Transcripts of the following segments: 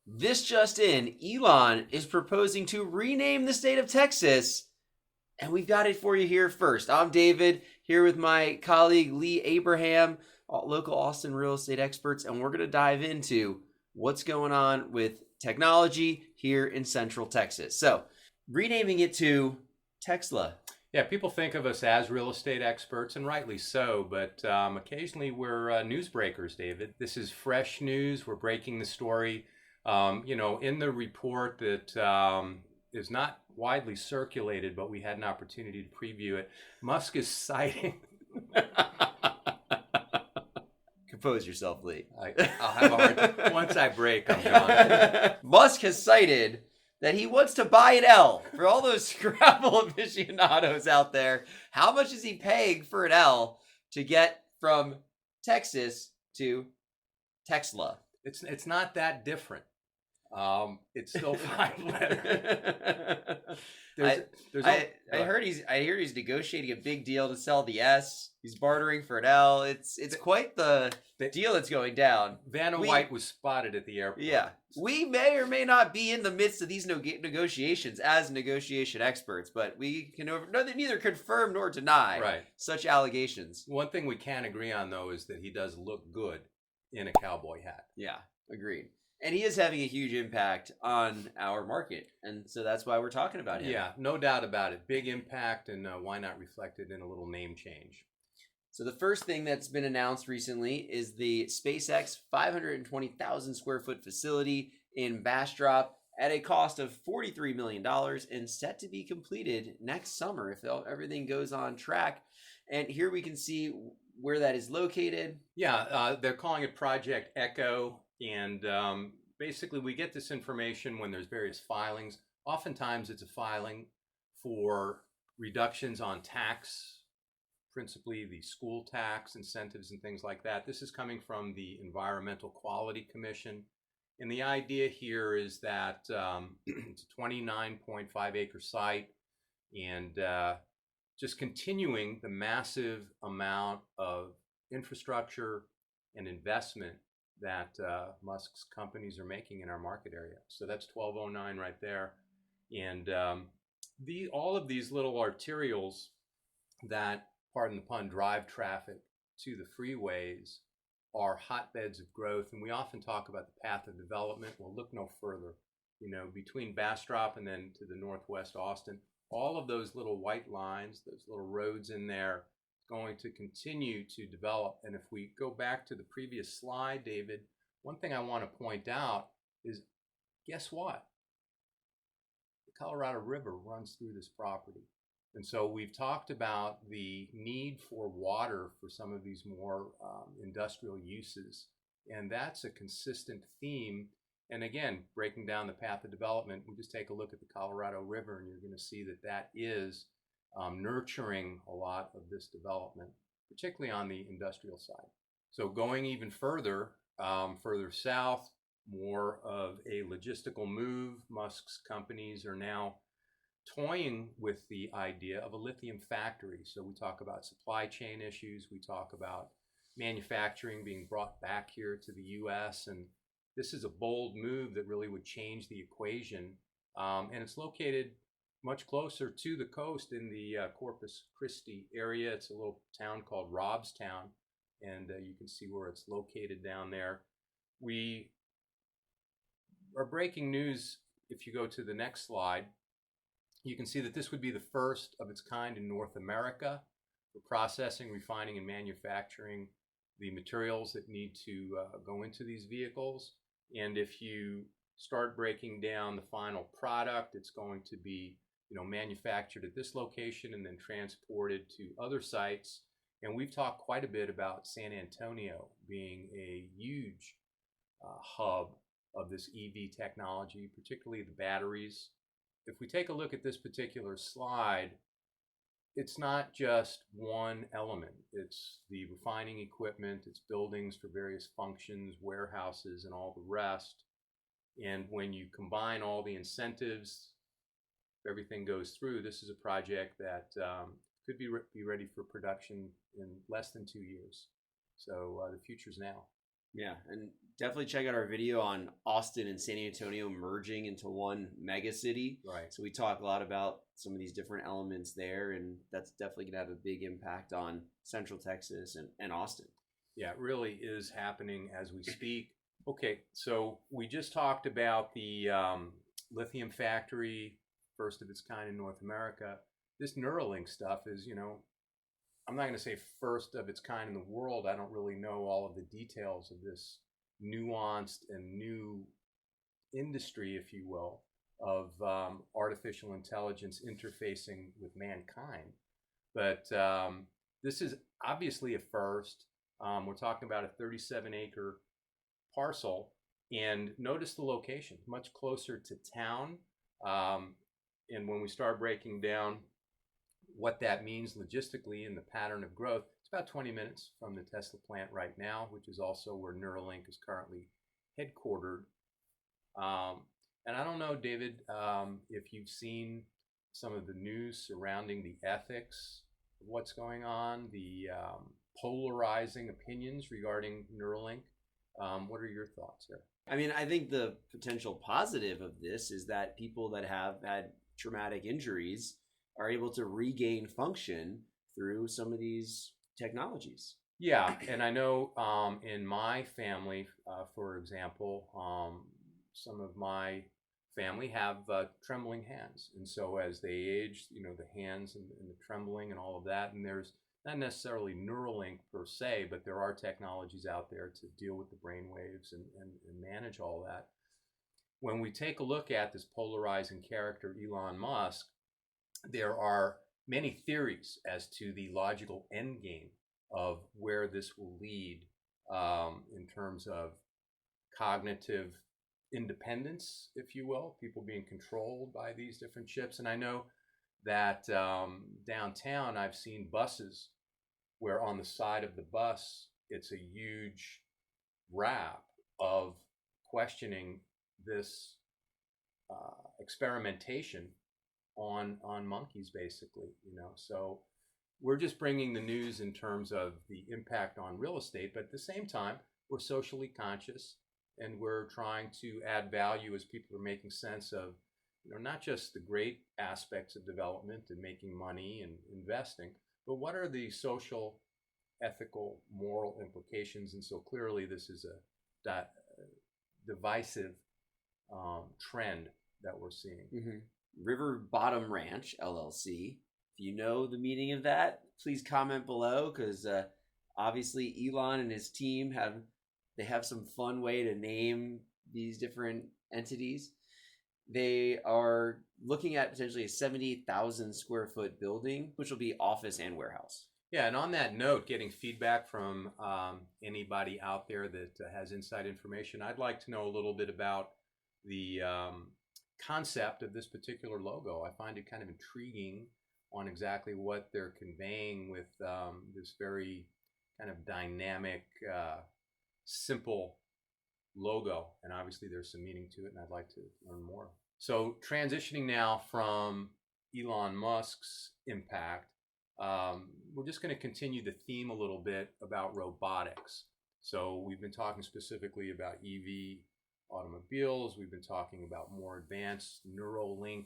This just in, Elon is proposing to rename the state of Texas, and we've got it for you here first. I'm David, here with my colleague Lee Abraham, local Austin real estate experts, and we're going to dive into what's going on with technology here in Central Texas. So, renaming it to Texla. Yeah, people think of us as real estate experts, and rightly so, but occasionally we're newsbreakers, David. This is fresh news. We're breaking the story. In the report that is not widely circulated, but we had an opportunity to preview it, Musk is citing. Compose yourself, Lee. I'll have a hard time. Once I break, I'm gone. Musk has cited that he wants to buy an L. For all those Scrabble aficionados out there, how much is he paying for an L to get from Texas to Texla? It's not that different. It's still 5 letters. I heard he's negotiating a big deal to sell the S. He's bartering for an L. It's quite the deal that's going down. Vanna White was spotted at the airport. Yeah, we may or may not be in the midst of these negotiations as negotiation experts, but we can neither confirm nor deny such allegations. One thing we can agree on, though, is that he does look good in a cowboy hat. Yeah, agreed. And he is having a huge impact on our market. And so that's why we're talking about him. Yeah, no doubt about it. Big impact, and why not reflect it in a little name change? So the first thing that's been announced recently is the SpaceX 520,000 square foot facility in Bastrop at a cost of $43 million and set to be completed next summer if everything goes on track. And here we can see where that is located. Yeah, they're calling it Project Echo. And basically, we get this information when there's various filings. Oftentimes, it's a filing for reductions on tax, principally the school tax incentives and things like that. This is coming from the Environmental Quality Commission. And the idea here is that it's a 29.5 acre site, and just continuing the massive amount of infrastructure and investment that Musk's companies are making in our market area. So that's 1209 right there. And all of these little arterials that, pardon the pun, drive traffic to the freeways are hotbeds of growth. And we often talk about the path of development. Well, look no further. Between Bastrop and then to the northwest Austin, all of those little white lines, those little roads in there, going to continue to develop. And if we go back to the previous slide, David, one thing I want to point out is, guess what? The Colorado River runs through this property. And so we've talked about the need for water for some of these more industrial uses. And that's a consistent theme. And again, breaking down the path of development, we just take a look at the Colorado River and you're going to see that that is nurturing a lot of this development, particularly on the industrial side. So going even further south, more of a logistical move. Musk's companies are now toying with the idea of a lithium factory. So we talk about supply chain issues. We talk about manufacturing being brought back here to the U.S. And this is a bold move that really would change the equation. And it's located much closer to the coast in the Corpus Christi area. It's a little town called Robstown, and you can see where it's located down there. We are breaking news. If you go to the next slide, you can see that this would be the first of its kind in North America for processing, refining, and manufacturing the materials that need to go into these vehicles. And if you start breaking down the final product, it's going to be manufactured at this location and then transported to other sites. And we've talked quite a bit about San Antonio being a huge hub of this EV technology, particularly the batteries. If we take a look at this particular slide, it's not just one element. It's the refining equipment, it's buildings for various functions, warehouses, and all the rest. And when you combine all the incentives, if everything goes through, this is a project that could be ready for production in less than 2 years. So the future's now. Yeah, and definitely check out our video on Austin and San Antonio merging into one mega city. Right. So we talk a lot about some of these different elements there, and that's definitely going to have a big impact on Central Texas and Austin. Yeah, it really is happening as we speak. Okay, so we just talked about the lithium factory, first of its kind in North America. This Neuralink stuff is, I'm not going to say first of its kind in the world. I don't really know all of the details of this nuanced and new industry, if you will, of artificial intelligence interfacing with mankind. But this is obviously a first. We're talking about a 37-acre parcel, and notice the location, much closer to town. And when we start breaking down what that means logistically in the pattern of growth, it's about 20 minutes from the Tesla plant right now, which is also where Neuralink is currently headquartered. And I don't know, David, if you've seen some of the news surrounding the ethics of what's going on, the polarizing opinions regarding Neuralink. What are your thoughts here? I mean, I think the potential positive of this is that people that have had traumatic injuries are able to regain function through some of these technologies. Yeah, and I know in my family, for example, some of my family have trembling hands. And so as they age, the hands and the trembling and all of that, and there's not necessarily Neuralink per se, but there are technologies out there to deal with the brain waves and manage all that. When we take a look at this polarizing character, Elon Musk, there are many theories as to the logical end game of where this will lead in terms of cognitive independence, if you will, people being controlled by these different chips. And I know that downtown I've seen buses where on the side of the bus it's a huge wrap of questioning this experimentation on monkeys, basically. So we're just bringing the news in terms of the impact on real estate, but at the same time we're socially conscious and we're trying to add value as people are making sense of not just the great aspects of development and making money and investing, but what are the social, ethical, moral implications. And so clearly this is a divisive trend that we're seeing. Mm-hmm. River Bottom Ranch LLC. If you know the meaning of that, please comment below, because obviously Elon and his team have some fun way to name these different entities. They are looking at potentially a 78,000 square foot building, which will be office and warehouse. Yeah, and on that note, getting feedback from anybody out there that has inside information, I'd like to know a little bit about the concept of this particular logo. I find it kind of intriguing on exactly what they're conveying with this very kind of dynamic, simple logo. And obviously there's some meaning to it, and I'd like to learn more. So transitioning now from Elon Musk's impact, we're just going to continue the theme a little bit about robotics. So we've been talking specifically about EV automobiles. We've been talking about more advanced Neuralink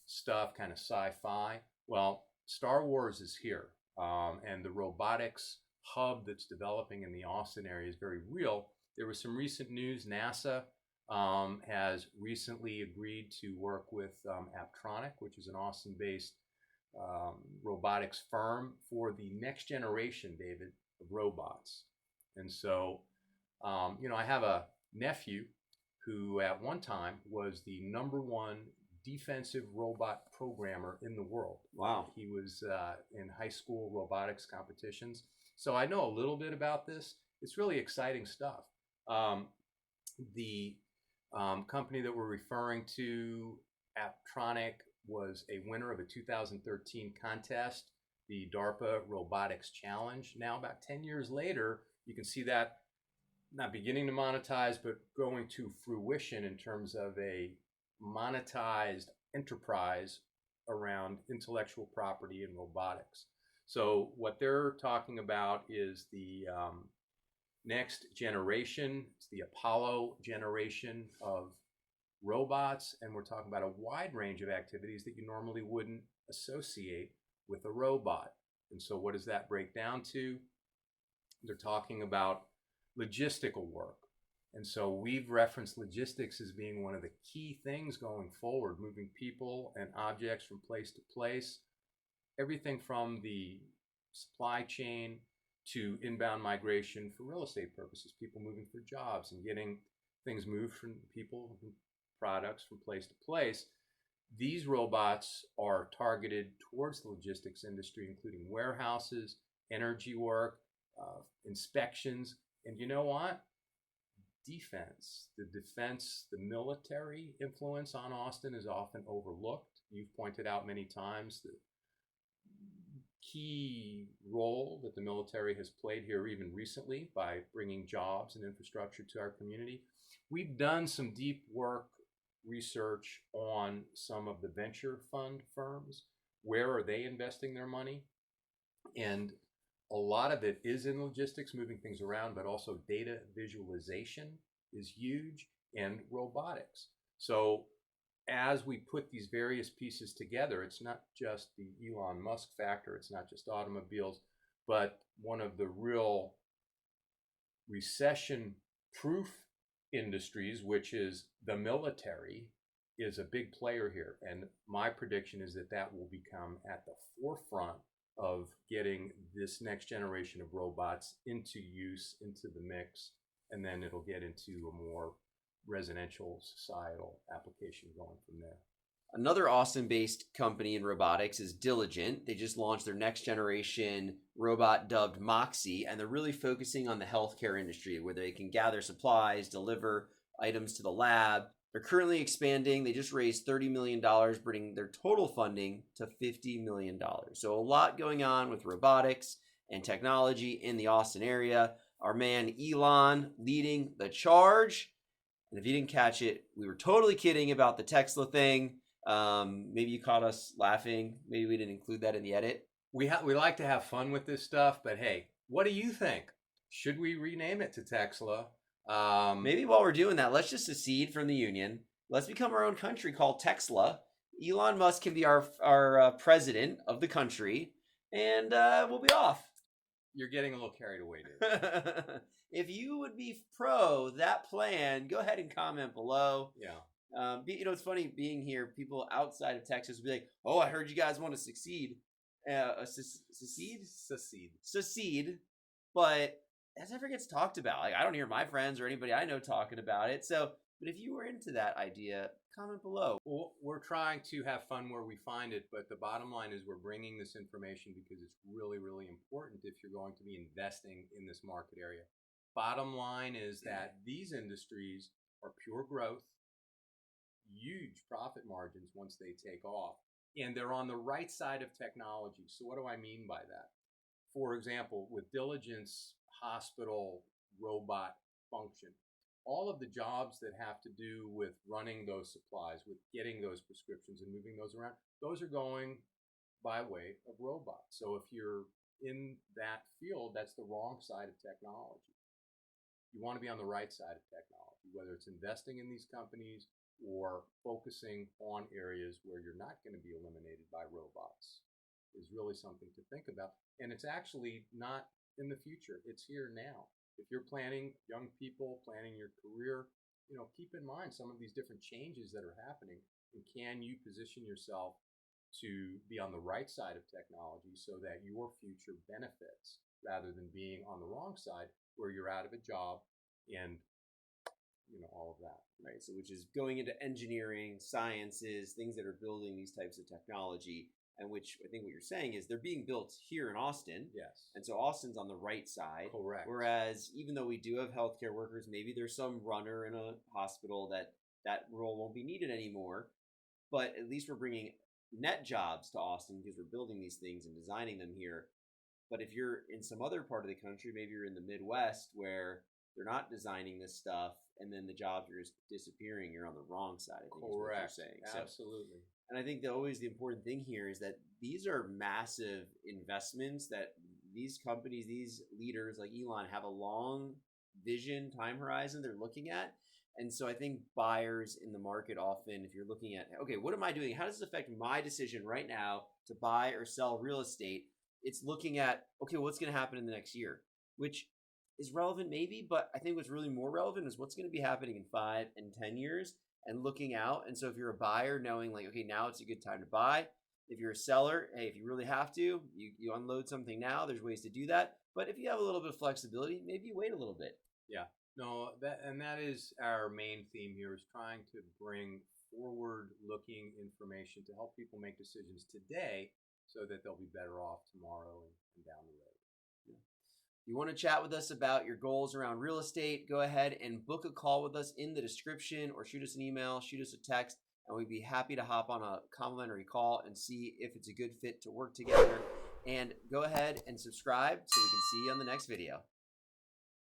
stuff, kind of sci-fi. Well, Star Wars is here, and the robotics hub that's developing in the Austin area is very real. There was some recent news. NASA has recently agreed to work with Apptronik, which is an Austin-based robotics firm for the next generation, David, of robots. And so, I have a nephew who at one time was the #1 defensive robot programmer in the world. Wow. He was in high school robotics competitions. So I know a little bit about this. It's really exciting stuff. The company that we're referring to, Apptronik, was a winner of a 2013 contest, the DARPA Robotics Challenge. Now, about 10 years later, you can see that not beginning to monetize, but going to fruition in terms of a monetized enterprise around intellectual property and robotics. So what they're talking about is the next generation. It's the Apollo generation of robots, and we're talking about a wide range of activities that you normally wouldn't associate with a robot. And so what does that break down to? They're talking about logistical work. And so we've referenced logistics as being one of the key things going forward, moving people and objects from place to place, everything from the supply chain to inbound migration for real estate purposes, people moving for jobs and getting things moved from people and products from place to place. These robots are targeted towards the logistics industry, including warehouses, energy work, inspections, and you know what? The military influence on Austin is often overlooked. You've pointed out many times the key role that the military has played here even recently by bringing jobs and infrastructure to our community. We've done some deep work research on some of the venture fund firms. Where are they investing their money? And a lot of it is in logistics, moving things around, but also data visualization is huge, and robotics. So as we put these various pieces together, it's not just the Elon Musk factor, it's not just automobiles, but one of the real recession-proof industries, which is the military, is a big player here. And my prediction is that that will become at the forefront of getting this next generation of robots into use, into the mix, and then it'll get into a more residential societal application going from there. Another Austin-based company in robotics is Diligent. They just launched their next generation robot dubbed Moxie, and they're really focusing on the healthcare industry where they can gather supplies, deliver items to the lab. They're currently expanding. They just raised $30 million, bringing their total funding to $50 million. So a lot going on with robotics and technology in the Austin area. Our man Elon leading the charge. And if you didn't catch it, we were totally kidding about the Texla thing. Maybe you caught us laughing. Maybe we didn't include that in the edit. We like to have fun with this stuff, but hey, what do you think? Should we rename it to Texla? Maybe while we're doing that, let's just secede from the union. Let's become our own country called Texla. Elon Musk can be our president of the country, and we'll be off. You're getting a little carried away, dude. If you would be pro that plan, go ahead and comment below. Yeah. It's funny being here. People outside of Texas will be like, "Oh, I heard you guys want to succeed." Secede, but that never gets talked about. Like, I don't hear my friends or anybody I know talking about it. So, but if you were into that idea, comment below. Well, we're trying to have fun where we find it, but the bottom line is we're bringing this information because it's really, really important if you're going to be investing in this market area. Bottom line is that these industries are pure growth, huge profit margins once they take off, and they're on the right side of technology. So what do I mean by that? For example, with Diligence hospital robot function, all of the jobs that have to do with running those supplies, with getting those prescriptions and moving those around, those are going by way of robots. So if you're in that field, that's the wrong side of technology. You want to be on the right side of technology, whether it's investing in these companies or focusing on areas where you're not going to be eliminated by robots is really something to think about. And it's actually not in the future. It's here now. If you're planning, young people planning your career, keep in mind some of these different changes that are happening, and can you position yourself to be on the right side of technology so that your future benefits rather than being on the wrong side where you're out of a job and all of that. Right. So which is going into engineering, sciences, things that are building these types of technology, and which I think what you're saying is they're being built here in Austin. Yes. And so Austin's on the right side. Correct. Whereas even though we do have healthcare workers, maybe there's some runner in a hospital that role won't be needed anymore. But at least we're bringing net jobs to Austin because we're building these things and designing them here. But if you're in some other part of the country, maybe you're in the Midwest where they're not designing this stuff, and then the jobs are just disappearing, you're on the wrong side, I think. Correct. Is what you're saying. Absolutely. And I think always the important thing here is that these are massive investments that these companies, these leaders like Elon have a long vision, time horizon they're looking at. And so I think buyers in the market often, if you're looking at, okay, what am I doing? How does this affect my decision right now to buy or sell real estate? It's looking at, okay, what's going to happen in the next year, which is relevant maybe, but I think what's really more relevant is what's going to be happening in 5 and 10 years and looking out. And so if you're a buyer, knowing like, okay, now it's a good time to buy. If you're a seller, hey, if you really have to, you unload something now, there's ways to do that. But if you have a little bit of flexibility, maybe you wait a little bit. Yeah. No, that is our main theme here, is trying to bring forward-looking information to help people make decisions today so that they'll be better off tomorrow and down the road. Yeah. You want to chat with us about your goals around real estate, go ahead and book a call with us in the description, or shoot us an email, shoot us a text, and we'd be happy to hop on a complimentary call and see if it's a good fit to work together. And go ahead and subscribe so we can see you on the next video.